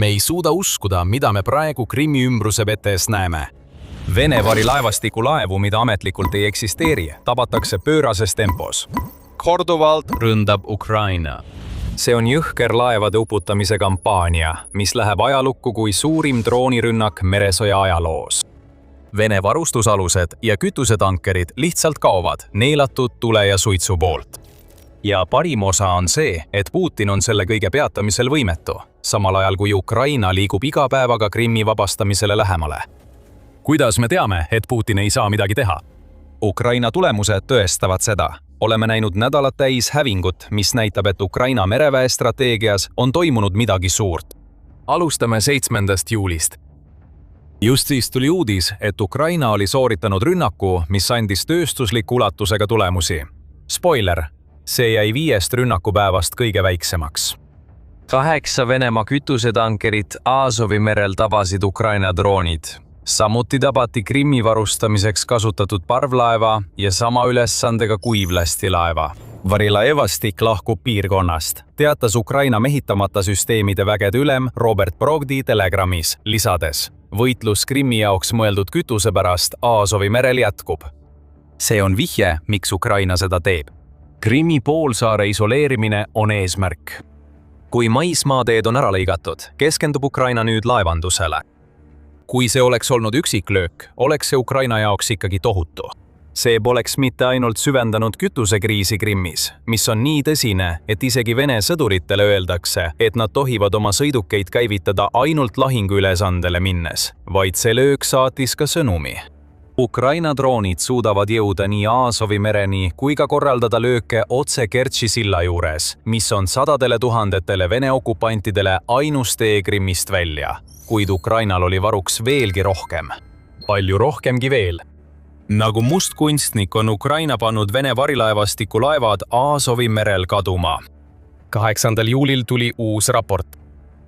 Me ei suuda uskuda, mida me praegu Krimmi ümbruse vetes näeme. Vene varilaevastiku laevu, mida ametlikult ei eksisteeri, tabatakse pöörases tempos. Korduvalt ründab Ukraina. See on jõhker laevade uputamise kampaania, mis läheb ajalukku kui suurim droonirünnak meresõja ajaloos. Vene varustusalused ja kütusetankerid lihtsalt kaovad, neelatud tule ja suitsu poolt. Ja parim osa on see, et Putin on selle kõige peatamisel võimetu, samal ajal kui Ukraina liigub iga päevaga Krimmi vabastamisele lähemale. Kuidas me teame, et Putin ei saa midagi teha? Ukraina tulemused tõestavad seda. Oleme näinud nädalat täis hävingut, mis näitab, et Ukraina mereväe strateegias on toimunud midagi suurt. Alustame 7. juulist. Just siis tuli uudis, et Ukraina oli sooritanud rünnaku, mis andis tööstusliku ulatusega tulemusi. Spoiler, see jäi 5 rünnakupäevast kõige väiksemaks. 8 Venemaa kütusetankerit Azovi merel tabasid Ukraina droonid. Samuti tabati Krimmi varustamiseks kasutatud parvlaeva ja sama ülesandega kuivlastilaeva. Varilaevastik lahkub piirkonnast, teatas Ukraina mehitamata süsteemide vägede ülem Robert Brogdi Telegramis, lisades: võitlus Krimmi jaoks mõeldud kütuse pärast Azovi merel jätkub. See on vihje, miks Ukraina seda teeb. Krimmi poolsaare isoleerimine on eesmärk. Kui maismaateed on ära lõigatud, keskendub Ukraina nüüd laevandusele. Kui see oleks olnud üksiklöök, oleks see Ukraina jaoks ikkagi tohutu. See poleks mitte ainult süvendanud kütusekriisi Krimmis, mis on nii tõsine, et isegi Vene sõduritele öeldakse, et nad tohivad oma sõidukeid käivitada ainult lahinguülesandele minnes, vaid see löök saatis ka sõnumi. Ukraina droonid suudavad jõuda nii Azovi mereni kui ka korraldada lööke otse Kertši silla juures, mis on sadadele tuhandetele Vene okupantidele ainus tee Krimmist välja. Kuid Ukrainal oli varuks veelgi rohkem. Palju rohkemgi veel. Nagu mustkunstnik on Ukraina pannud Vene varilaevastiku laevad Azovi merel kaduma. 8. juulil tuli uus raport.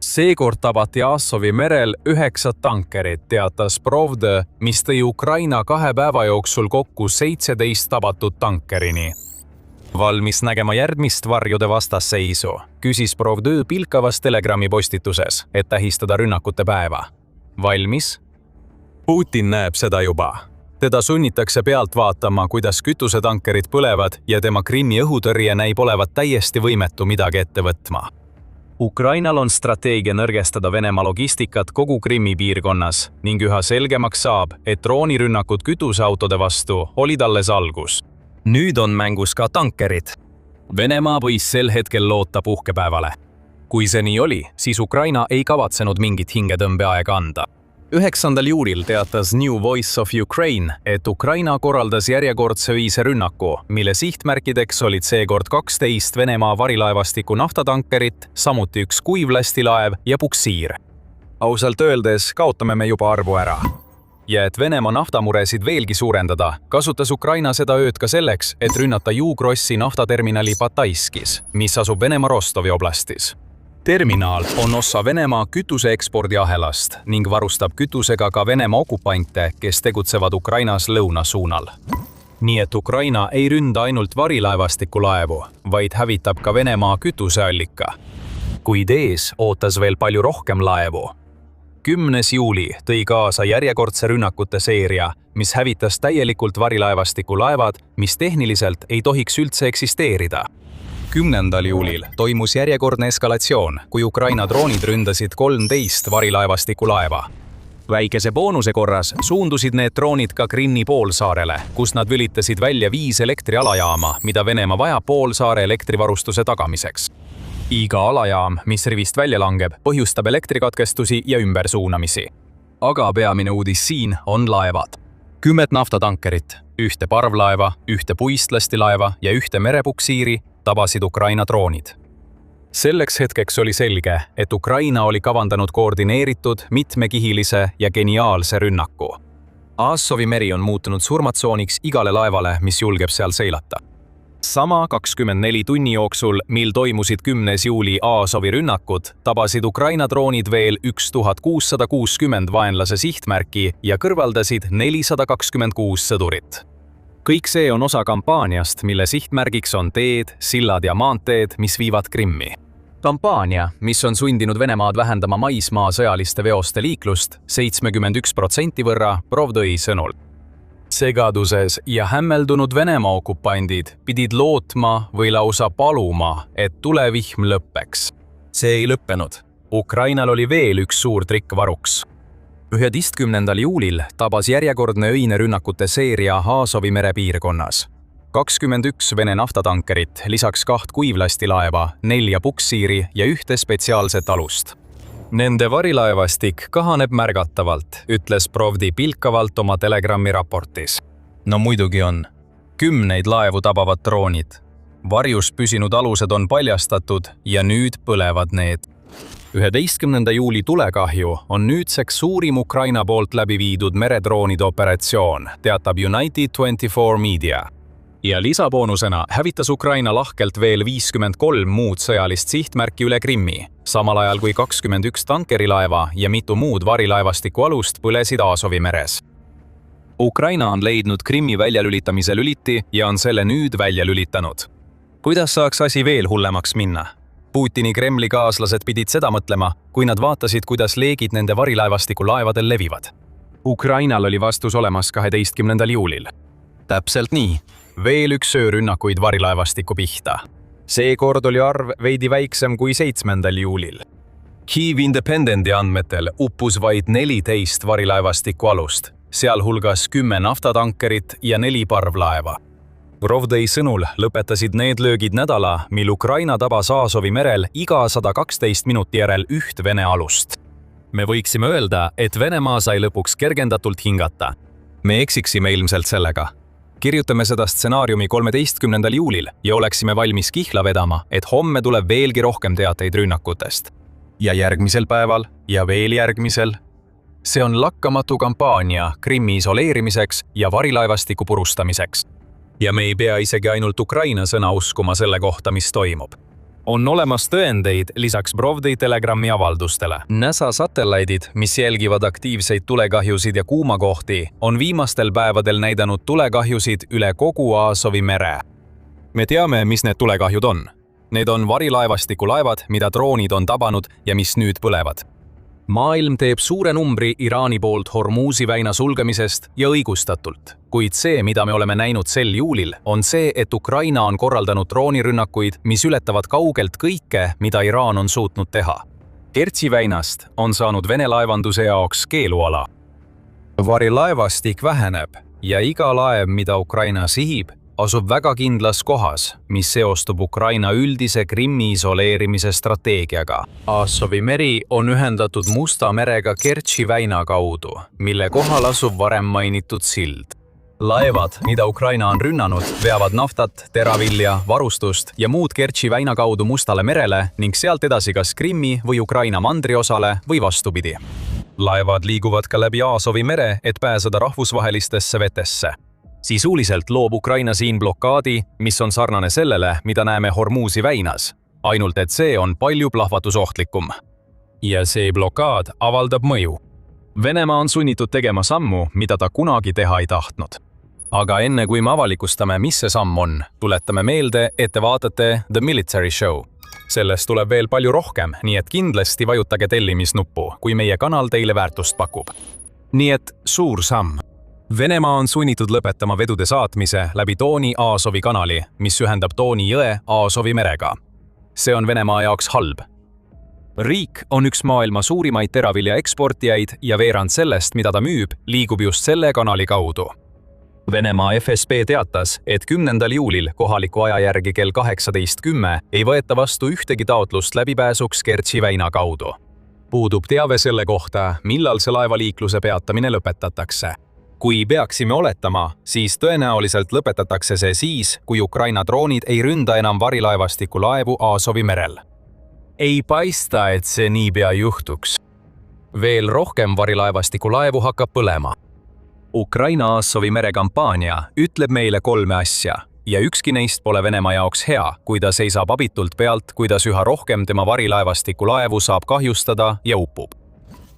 Seekord tabati Azovi merel 9 tankerit, teatas Pravda, mis tõi Ukraina 2 päeva jooksul kokku 17 tabatud tankerini. Valmis nägema järgmist varjude vastasseisu, küsis Pravda pilkavas Telegrami postituses, et tähistada rünnakute päeva. Valmis? Putin näeb seda juba. Teda sunnitakse pealt vaatama, kuidas kütusetankerid põlevad ja tema Krimmi õhutõrje näib olevat täiesti võimetu midagi ette võtma. Ukrainal on strateegia nõrgestada Venemaa logistikat kogu Krimmi piirkonnas ning üha selgemaks saab, et droonirünnakud kütuseautode vastu olid alles algus. Nüüd on mängus ka tankerid. Venemaa võis sel hetkel loota puhkepäevale. Kui see nii oli, siis Ukraina ei kavatsenud mingit hingetõmbeaega anda. 9. juulil teatas New Voice of Ukraine, et Ukraina korraldas järjekordse ühise rünnaku, mille sihtmärkideks olid seekord 12 Venemaa varilaevastiku naftatankerit, samuti 1 kuivlastilaev ja puksiir. Ausalt öeldes kaotame me juba arvu ära. Ja et Venemaa naftamuresid veelgi suurendada, kasutas Ukraina seda ööd ka selleks, et rünnata Jugrossi naftaterminali Bataiskis, mis asub Venemaa Rostovi oblastis. Terminal on osa Venemaa kütuseekspordiahelast ning varustab kütusega ka Venemaa okupante, kes tegutsevad Ukrainas lõunasuunal. Nii et Ukraina ei ründa ainult varilaevastiku laevu, vaid hävitab ka Venemaa kütuseallika. Kuid ees ootas veel palju rohkem laevu. 10. juuli tõi kaasa järjekordse rünnakute seeria, mis hävitas täielikult varilaevastiku laevad, mis tehniliselt ei tohiks üldse eksisteerida. 10. juulil toimus järjekordne eskalatsioon, kui Ukraina droonid ründasid 13 varilaevastiku laeva. Väikese boonuse korras suundusid need droonid ka Krimmi poolsaarele, kus nad vülitasid välja 5 elektrialajaama, mida Venemaa vajab poolsaare elektrivarustuse tagamiseks. Iga alajaam, mis rivist välja langeb, põhjustab elektrikatkestusi ja ümbersuunamisi. Aga peamine uudis siin on laevad. 10 naftatankerit, 1 parvlaeva, 1 puistlastilaeva ja 1 merepuksiiri tabasid Ukraina droonid. Selleks hetkeks oli selge, et Ukraina oli kavandanud koordineeritud, mitmekihilise ja geniaalse rünnaku. Azovi meri on muutunud surmatsooniks igale laevale, mis julgeb seal seilata. Sama 24 tunni jooksul, mil toimusid 10. juuli Azovi rünnakud, tabasid Ukraina droonid veel 1660 vaenlase sihtmärki ja kõrvaldasid 426 sõdurit. Kõik see on osa kampaaniast, mille sihtmärgiks on teed, sillad ja maanteed, mis viivad Krimmi. Kampaania, mis on sundinud Venemaad vähendama maismaa sõjaliste veoste liiklust 71% võrra Provdõi sõnul. Segaduses ja hämmeldunud Venemaa okupandid pidid lootma või lausa paluma, et tulevihm lõppeks. See ei lõppenud. Ukrainal oli veel üks suur trikk varuks. 11. juulil tabas järjekordne öine rünnakute seeria Aasovi mere piirkonnas. 21 Vene naftatankerit, lisaks 2 kuivlastilaeva, 4 puksiiri ja 1 spetsiaalset alust. Nende varilaevastik kahaneb märgatavalt, ütles Provdi pilkavalt oma Telegrami raportis. No muidugi on. 10 laevu tabavad droonid. Varjus püsinud alused on paljastatud ja nüüd põlevad need. 11. juuli tulekahju on nüüdseks suurim Ukraina poolt läbi viidud meredroonide operatsioon, teatab United 24 Media. Ja lisaboonusena hävitas Ukraina lahkelt veel 53 muud sõjalist sihtmärki üle Krimmi, samal ajal kui 21 tankerilaeva ja mitu muud varilaevastiku alust põlesid Aasovi meres. Ukraina on leidnud Krimmi väljalülitamise lüliti ja on selle nüüd välja lülitanud. Kuidas saaks asi veel hullemaks minna? Putini Kremli kaaslased pidid seda mõtlema, kui nad vaatasid, kuidas leegid nende varilaevastiku laevadel levivad. Ukrainal oli vastus olemas 12. juulil. Täpselt nii. Veel üks öörünnakuid varilaevastiku pihta. Seekord oli arv veidi väiksem kui 7. juulil. Kyiv Independendi andmetel uppus vaid 14 varilaevastiku alust, sealhulgas 10 naftatankerit ja 4 parvlaeva. Provdõi sõnul lõpetasid need löögid nädala, mil Ukraina tabas Aasovi merel iga 112 minuti järel 1 Vene alust. Me võiksime öelda, et Venemaa sai lõpuks kergendatult hingata. Me eksiksime ilmselt sellega. Kirjutame seda stsenaariumi 13. juulil ja oleksime valmis kihla vedama, et homme tuleb veelgi rohkem teateid rünnakutest. Ja järgmisel päeval ja veel järgmisel. See on lakkamatu kampaania Krimmi isoleerimiseks ja varilaevastiku purustamiseks. Ja me ei pea isegi ainult Ukraina sõna uskuma selle kohta, mis toimub. On olemas tõendeid lisaks Provdi Telegrami avaldustele. NASA satelliidid, mis jälgivad aktiivseid tulekahjusid ja kuumakohti, on viimastel päevadel näidanud tulekahjusid üle kogu Aasovi mere. Me teame, mis need tulekahjud on. Need on varilaevastiku laevad, mida droonid on tabanud ja mis nüüd põlevad. Maailm teeb suure numbri Iraani poolt Hormuzi väina sulgemisest ja õigustatult. Kuid see, mida me oleme näinud sel juulil, on see, et Ukraina on korraldanud droonirünnakuid, mis ületavad kaugelt kõike, mida Iraan on suutnud teha. Kertši väinast on saanud Vene laevanduse jaoks keeluala. Varilaevastik väheneb ja iga laev, mida Ukraina sihib, asub väga kindlas kohas, mis seostub Ukraina üldise Krimmi isoleerimise strateegiaga. Aasovi meri on ühendatud Musta merega Kertši väina kaudu, mille kohal asub varem mainitud sild. Laevad, mida Ukraina on rünnanud, veavad naftat, teravilja, varustust ja muud Kertši väina kaudu Mustale merele ning sealt edasi kas Krimmi või Ukraina mandriosale või vastupidi. Laevad liiguvad ka läbi Aasovi mere, et pääseda rahvusvahelistesse vetesse. Sisuliselt loob Ukraina siin blokaadi, mis on sarnane sellele, mida näeme Hormuzi väinas, ainult et see on palju plahvatusohtlikum. Ja see blokaad avaldab mõju. Venemaa on sunnitud tegema sammu, mida ta kunagi teha ei tahtnud. Aga enne kui me avalikustame, mis see samm on, tuletame meelde, et te vaatate The Military Show. Sellest tuleb veel palju rohkem, nii et kindlasti vajutage tellimisnuppu, kui meie kanal teile väärtust pakub. Nii et suur samm. Venemaa on sunnitud lõpetama vedude saatmise läbi Dooni Aasovi kanali, mis ühendab Dooni jõe Aasovi merega. See on Venemaa jaoks halb. Riik on üks maailma suurimaid teravilja eksportijaid ja veerand sellest, mida ta müüb, liigub just selle kanali kaudu. Venemaa FSB teatas, et 10. juulil kohaliku aja järgi kell 18:10 ei võeta vastu ühtegi taotlust läbipääsuks Kertši väina kaudu. Puudub teave selle kohta, millal see laevaliikluse peatamine lõpetatakse. Kui peaksime oletama, siis tõenäoliselt lõpetatakse see siis, kui Ukraina droonid ei ründa enam varilaevastiku laevu Aasovi merel. Ei paista, et see niipea juhtuks. Veel rohkem varilaevastiku laevu hakkab põlema. Ukraina Aasovi mere kampaania ütleb meile 3 asja ja ükski neist pole Venemaa jaoks hea, kui ta seisab abitult pealt, kuidas üha rohkem tema varilaevastiku laevu saab kahjustada ja uppub.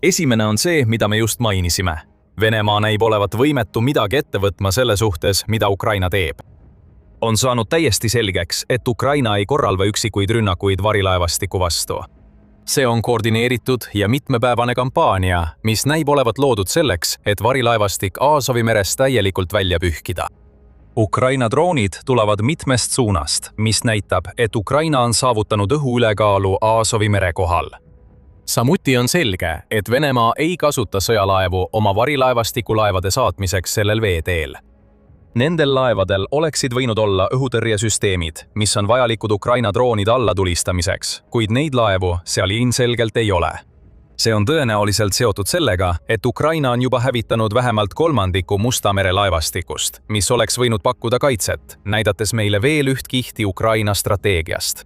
Esimene on see, mida me just mainisime. Venemaa näib olevat võimetu midagi ette võtma selle suhtes, mida Ukraina teeb. On saanud täiesti selgeks, et Ukraina ei korralda üksikuid rünnakuid varilaevastiku vastu. See on koordineeritud ja mitmepäevane kampaania, mis näib olevat loodud selleks, et varilaevastik Aasovi merest täielikult välja pühkida. Ukraina droonid tulevad mitmest suunast, mis näitab, et Ukraina on saavutanud õhuülekaalu Aasovi mere kohal. Samuti on selge, et Venemaa ei kasuta sõjalaevu oma varilaevastiku laevade saatmiseks sellel veeteel. Nendel laevadel oleksid võinud olla õhutõrjesüsteemid, mis on vajalikud Ukraina droonide allatulistamiseks, kuid neid laevu seal ilmselgelt ei ole. See on tõenäoliselt seotud sellega, et Ukraina on juba hävitanud vähemalt kolmandiku Musta mere laevastikust, mis oleks võinud pakkuda kaitset, näidates meile veel üht kihti Ukraina strateegiast.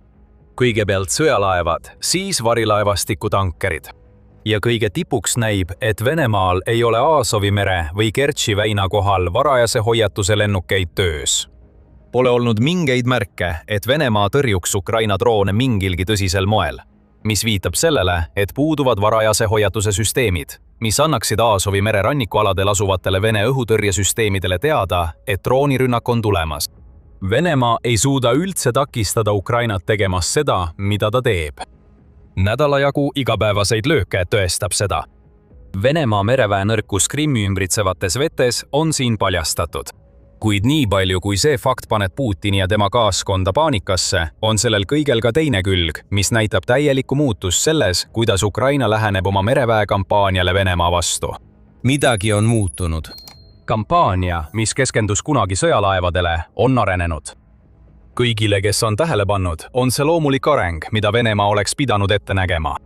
Kõigepealt sõjalaevad, siis varilaevastiku tankerid. Ja kõige tipuks näib, et Venemaal ei ole Aasovi mere või Kertši väina kohal varajase hoiatuse lennukeid töös. Pole olnud mingeid märke, et Venemaa tõrjuks Ukraina droone mingilgi tõsisel moel, mis viitab sellele, et puuduvad varajase hoiatuse süsteemid, mis annaksid Aasovi mere rannikualadel asuvatele Vene õhutõrjesüsteemidele teada, et droonirünnak on tulemas. Venemaa ei suuda üldse takistada Ukrainat tegemas seda, mida ta teeb. Nädala jagu igapäevaseid lööke tõestab seda. Venemaa mereväe nõrkus Krimmi ümbritsevates vetes on siin paljastatud. Kuid nii palju, kui see fakt paneb Putini ja tema kaaskonda paanikasse, on sellel kõigel ka teine külg, mis näitab täielikku muutust selles, kuidas Ukraina läheneb oma mereväe kampaaniale Venemaa vastu. Midagi on muutunud. Kampaania, mis keskendus kunagi sõjalaevadele, on arenenud. Kõigile, kes on tähele pannud, on see loomulik areng, mida Venemaa oleks pidanud ette nägema.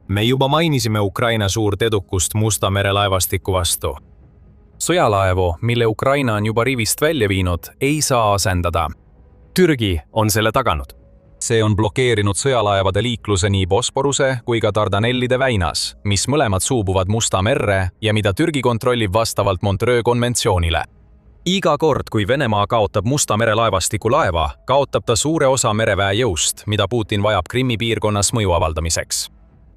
Me juba mainisime Ukraina suurt edukust Musta mere laevastiku vastu. Sõjalaevu, mille Ukraina on juba rivist välja viinud, ei saa asendada. Türgi on selle taganud. See on blokeerinud sõjalaevade liikluse nii Bosporuse kui ka Dardanellide väinas, mis mõlemad suubuvad Musta merre ja mida Türgi kontrollib vastavalt Montreux konventsioonile. Iga kord, kui Venemaa kaotab Musta mere laevastiku laeva, kaotab ta suure osa mereväe jõust, mida Putin vajab Krimmi piirkonnas mõju avaldamiseks.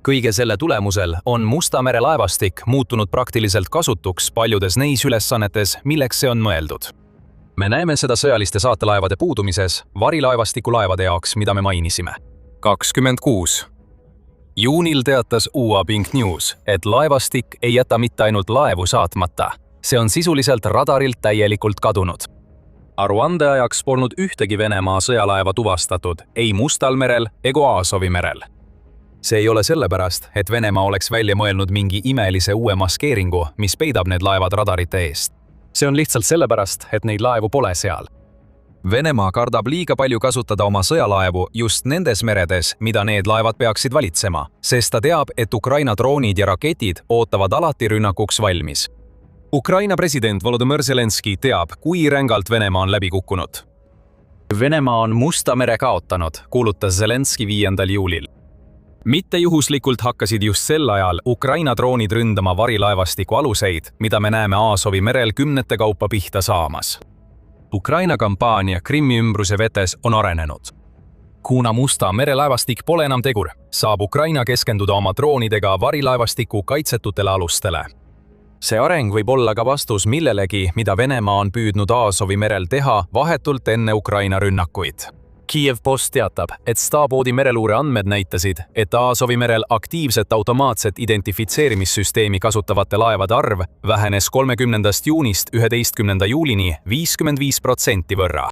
Kõige selle tulemusel on Musta mere laevastik muutunud praktiliselt kasutuks paljudes neis ülesannetes, milleks see on mõeldud. Me näeme seda sõjaliste saatelaevade puudumises varilaevastiku laevade jaoks, mida me mainisime. 26. Juunil teatas UA Pink News, et laevastik ei jäta mitte ainult laevu saatmata. See on sisuliselt radarilt täielikult kadunud. Aruande ajaks polnud ühtegi Venemaa sõjalaeva tuvastatud ei Mustal merel ega Aasovi merel. See ei ole sellepärast, et Venemaa oleks välja mõelnud mingi imelise uue maskeeringu, mis peidab need laevad radarite eest. See on lihtsalt sellepärast, et neid laevu pole seal. Venemaa kardab liiga palju kasutada oma sõjalaevu just nendes meredes, mida need laevad peaksid valitsema, sest ta teab, et Ukraina droonid ja raketid ootavad alati rünnakuks valmis. Ukraina president Volodõmõr Zelenskõi teab, kui rängalt Venemaa on läbi kukkunud. Venemaa on Musta mere kaotanud, kuulutas Zelenskõi 5. juulil. Mitte juhuslikult hakkasid just sel ajal Ukraina droonid ründama varilaevastiku aluseid, mida me näeme Aasovi merel kümnete kaupa pihta saamas. Ukraina kampaania Krimmi ümbruse vetes on arenenud. Kuna Musta merelaevastik pole enam tegur, saab Ukraina keskenduda oma droonidega varilaevastiku kaitsetutele alustele. See areng võib olla ka vastus millelegi, mida Venemaa on püüdnud Aasovi merel teha vahetult enne Ukraina rünnakuid. Kiev Post teatab, et Staboodi mereluure andmed näitasid, et Aasovi merel aktiivset automaatset identifitseerimissüsteemi kasutavate laevade arv vähenes 30. juunist 11. juulini 55% võrra.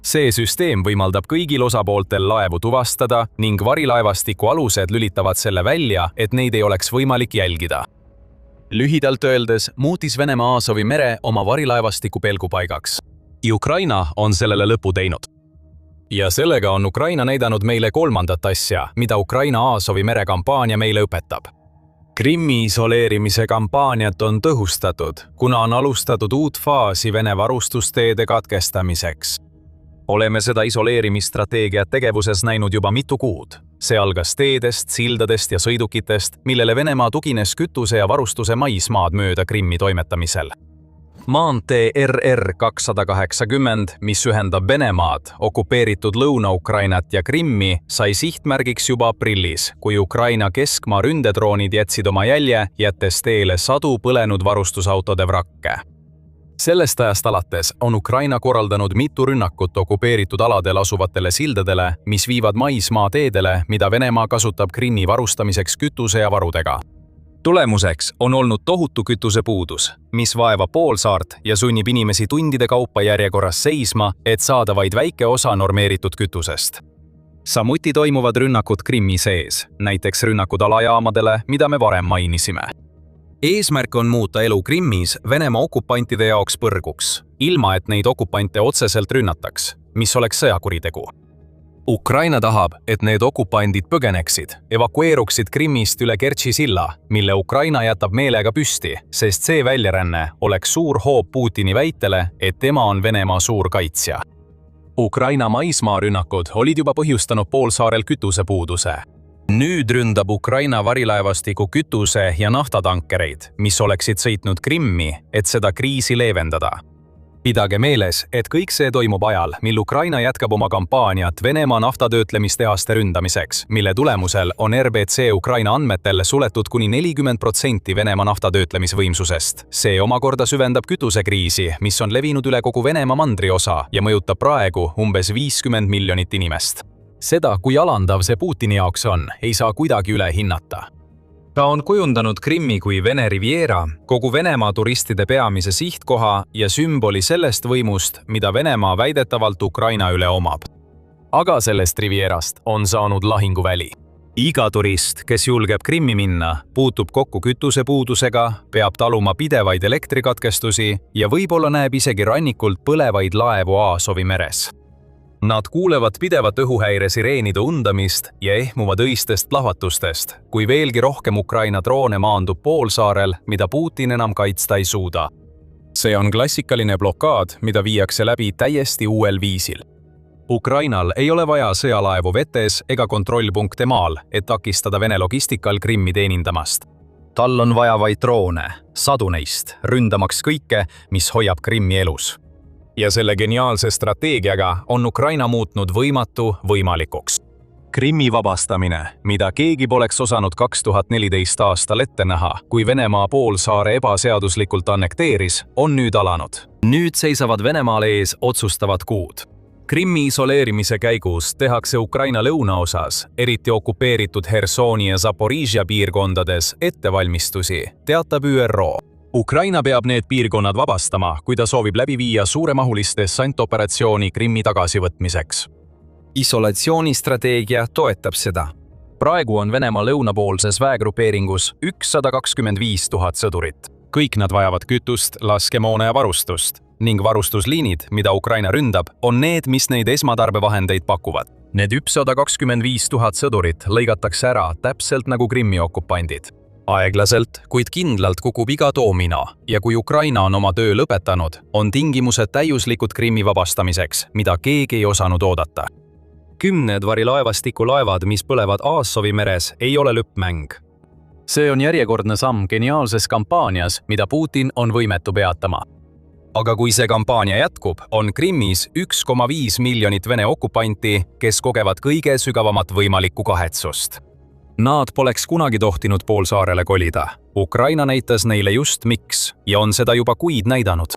See süsteem võimaldab kõigil osapooltel laevu tuvastada ning varilaevastiku alused lülitavad selle välja, et neid ei oleks võimalik jälgida. Lühidalt öeldes muutis Venemaa Aasovi mere oma varilaevastiku pelgupaigaks. Ukraina on sellele lõpu teinud. Ja sellega on Ukraina näidanud meile kolmandat asja, mida Ukraina Aasovi mere kampaania meile õpetab. Krimmi isoleerimise kampaaniat on tõhustatud, kuna on alustatud uut faasi Vene varustusteede katkestamiseks. Oleme seda isoleerimisstrateegiat tegevuses näinud juba mitu kuud. See algas teedest, sildadest ja sõidukitest, millele Venemaa tugines kütuse ja varustuse maismaad mööda Krimmi toimetamisel. Maantee RR 280, mis ühendab Venemaad, okupeeritud Lõuna-Ukrainat ja Krimmi, sai sihtmärgiks juba aprillis, kui Ukraina keskmaa ründedroonid jätsid oma jälje, jättes teele sadu põlenud varustusautode vrakke. sellest ajast alates on Ukraina korraldanud mitu rünnakut okupeeritud aladel asuvatele sildadele, mis viivad maismaateedele, mida Venemaa kasutab Krimmi varustamiseks kütuse ja varudega. Tulemuseks on olnud tohutu kütusepuudus, mis vaevab poolsaart ja sunnib inimesi tundide kaupa järjekorras seisma, et saada vaid väike osa normeeritud kütusest. Samuti toimuvad rünnakud Krimmi sees, näiteks rünnakud alajaamadele, mida me varem mainisime. Eesmärk on muuta elu Krimmis Venemaa okupantide jaoks põrguks, ilma et neid okupante otseselt rünnataks, mis oleks sõjakuritegu. Ukraina tahab, et need okupandid põgeneksid, evakueeruksid Krimmist üle Kertši silla, mille Ukraina jätab meelega püsti, sest see väljaränne oleks suur hoop Putini väitele, et tema on Venemaa suur kaitsja. Ukraina maismaarünnakud olid juba põhjustanud poolsaarel kütusepuuduse. Nüüd ründab Ukraina varilaevastiku kütuse- ja naftatankereid, mis oleksid sõitnud Krimmi, et seda kriisi leevendada. Pidage meeles, et kõik see toimub ajal, mil Ukraina jätkab oma kampaaniat Venemaa naftatöötlemistehaste ründamiseks, mille tulemusel on RBC Ukraina andmetel suletud kuni 40% Venemaa naftatöötlemisvõimsusest. See omakorda süvendab kütusekriisi, mis on levinud üle kogu Venemaa mandriosa ja mõjutab praegu umbes 50 miljonit inimest. Seda, kui alandav see Putini jaoks on, ei saa kuidagi üle hinnata. Ta on kujundanud Krimmi kui Vene Riviera, kogu Venemaa turistide peamise sihtkoha ja sümboli sellest võimust, mida Venemaa väidetavalt Ukraina üle omab. Aga sellest Rivierast on saanud lahinguväli. Iga turist, kes julgeb Krimmi minna, puutub kokku kütusepuudusega, peab taluma pidevaid elektrikatkestusi ja võib-olla näeb isegi rannikult põlevaid laevu Aasovi meres. Nad kuulevad pidevat õhuhäire sireenide undamist ja ehmuvad öistest plahvatustest, kui veelgi rohkem Ukraina droone maandub poolsaarel, mida Putin enam kaitsta ei suuda. See on klassikaline blokaad, mida viiakse läbi täiesti uuel viisil. Ukrainal ei ole vaja sõjalaevu vetes ega kontrollpunkte maal, et takistada Vene logistikal Krimmi teenindamast. Tal on vaja vaid droone, sadu neist, ründamaks kõike, mis hoiab Krimmi elus. Ja selle geniaalse strateegiaga on Ukraina muutnud võimatu võimalikuks. Krimmi vabastamine, mida keegi poleks osanud 2014 aastal ette näha, kui Venemaa poolsaare ebaseaduslikult annekteeris, on nüüd alanud. Nüüd seisavad Venemaal ees otsustavad kuud. Krimmi isoleerimise käigus tehakse Ukraina lõunaosas, eriti okupeeritud Hersoni ja Zaporižja piirkondades, ettevalmistusi, teatab ÜRO. Ukraina peab need piirkonnad vabastama, kui ta soovib läbi viia suuremahulist dessantoperatsiooni Krimmi tagasivõtmiseks. Isolatsioonistrateegia toetab seda. Praegu on Venemaa lõunapoolses väegrupeeringus 125 000 sõdurit. Kõik nad vajavad kütust, laskemoona ja varustust, ning varustusliinid, mida Ukraina ründab, on need, mis neid esmatarbevahendeid pakuvad. Need 125 000 sõdurit lõigatakse ära täpselt nagu Krimmi okupandid. Aeglaselt, kuid kindlalt kukub iga doomino ja kui Ukraina on oma töö lõpetanud, on tingimused täiuslikud Krimmi vabastamiseks, mida keegi ei osanud oodata. 10 varilaevastiku laevad, mis põlevad Aasovi meres, ei ole lõppmäng. See on järjekordne samm geniaalses kampaanias, mida Putin on võimetu peatama. Aga kui see kampaania jätkub, on Krimmis 1,5 miljonit Vene okupanti, kes kogevad kõige sügavamat võimalikku kahetsust. Nad poleks kunagi tohtinud poolsaarele kolida. Ukraina näitas neile just miks ja on seda juba kuid näidanud.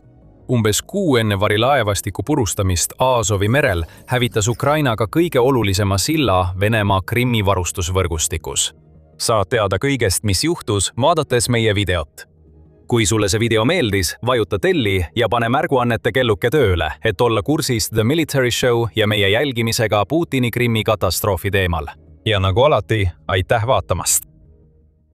Umbes kuu enne varilaevastiku purustamist Aasovi merel hävitas Ukraina ka kõige olulisema silla Venemaa Krimmi varustusvõrgustikus. Saad teada kõigest, mis juhtus, vaadates meie videot. Kui sulle see video meeldis, vajuta telli ja pane märguannete kelluke tööle, et olla kursis The Military Show ja meie jälgimisega Putini Krimmi katastroofi teemal. Ja nagu alati, aitäh vaatamast!